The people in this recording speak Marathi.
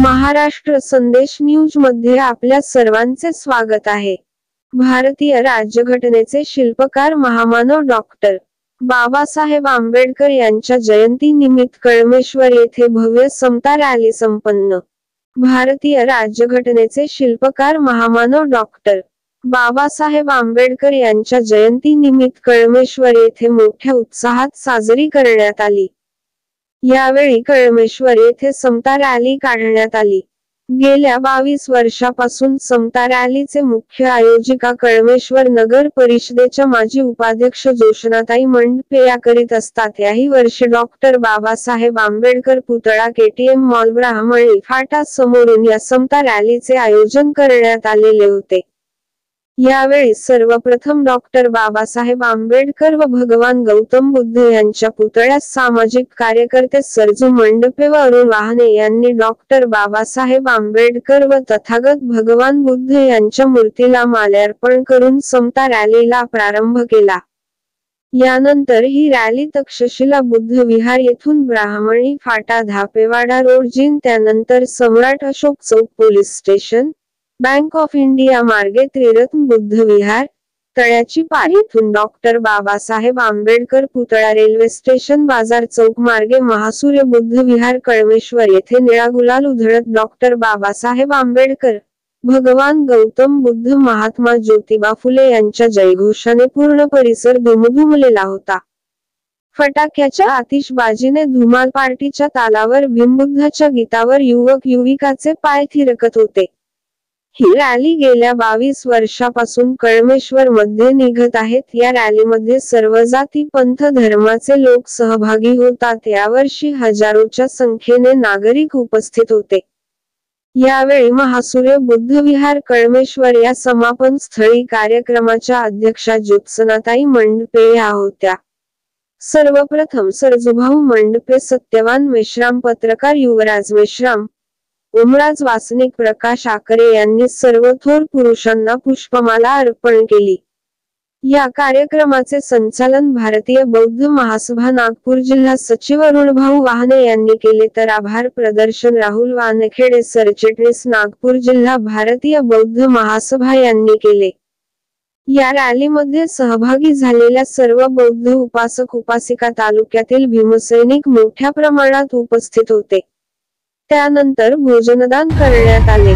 महाराष्ट्र संदेश न्यूज मध्ये आपल्या सर्वांचे स्वागत आहे। भारतीय राज्यघटनेचे शिल्पकार महामानव डॉक्टर बाबासाहेब आंबेडकर यांच्या जयंती निमित्त कळमेश्वर येथे भव्य समता रॅली संपन्न। भारतीय राज्यघटनेचे शिल्पकार महामानव डॉक्टर बाबासाहेब आंबेडकर यांच्या जयंती निमित्त कळमेश्वर येथे मोठ्या उत्साहात साजरी करण्यात आली। यावेळी कळमेश्वर येथे समता रॅली काढण्यात आली। गेल्या 22 वर्षापासून समता रॅलीचे मुख्य आयोजिका कळमेश्वर नगर परिषदेच्या माजी उपाध्यक्ष जोशनाताई मंडपे या करीत असतात। याही वर्षी डॉक्टर बाबासाहेब आंबेडकर पुतळा केटीएम मॉल ब्राह्मणी फाटा समोरून या समता रॅलीचे आयोजन करण्यात आलेले होते। यावेळी सर्वप्रथम डॉक्टर बाबासाहेब आंबेडकर व भगवान गौतम बुद्ध यांच्या पुतळ्यास सामाजिक कार्यकर्ते सरजू मंडपे व अरुण वाहने यांनी डॉक्टर बाबासाहेब आंबेडकर व तथागत भगवान बुद्ध यांच्या मूर्तीला माल्यार्पण करून समता रॅलीला प्रारंभ केला। यानंतर ही रॅली तक्षशिला बुद्ध विहार येथून ब्राह्मणी फाटा धापेवाडा रोड जिन त्यानंतर Samrat Ashok Chowk police station Bank of India मार्गे त्रिरत्न बुद्ध विहार तळ्याची पार येथून डॉक्टर बाबासाहेब आंबेडकर पुतळा रेल्वे स्टेशन बाजार चौक मार्गे महासूर्य बुद्ध विहार कळमेश्वर येथे निळा गुलाल उधळत डॉक्टर बाबासाहेब आंबेडकर भगवान गौतम बुद्ध महात्मा ज्योतिबा फुले यांच्या जयघोषाने पूर्ण परिसर दुमदुमलेला होता। फटाक्याच्या आतिषबाजीने धुमाल पार्टीच्या तालावर भीमबुद्धाच्या गीतावर युवक युविकाचे पाय थिरकत होते। ही रॅली गेल्या 22 वर्षापासून कळमेश्वर मध्ये निघत आहेत। या रॅलीमध्ये सर्व जाती पंथ धर्माचे लोक सहभागी होतात। यावर्षी हजारोच्या संख्येने नागरिक उपस्थित होते। यावेळी महासूर्य बुद्ध विहार कळमेश्वर या समापन स्थळी कार्यक्रमाच्या अध्यक्षा ज्योत्सनाताई मंडपे या होत्या। सर्वप्रथम सरजूभाऊ मंडपे, सत्यवान मेश्राम, पत्रकार युवराज मेश्राम, ओमराज वासनिक, प्रकाश आकरे यांनी सर्व थोर पुरुषांना पुष्पमाला अर्पण केली। या कार्यक्रमाचे संचालन भारतीय बौद्ध महासभा नागपूर जिल्हा सचिव अरुणभाऊ वाहने यांनी केले, तर आभार प्रदर्शन राहुल वानखेडे, सरचिटणीस नागपूर जिल्हा भारतीय बौद्ध महासभा यांनी केले। या रॅलीमध्ये सहभागी झालेल्या सर्व बौद्ध उपासक उपासिका तालुक्यातील भीमसैनिक मोठ्या प्रमाणात उपस्थित होते। त्यानंतर भोजनदान करण्यात आले।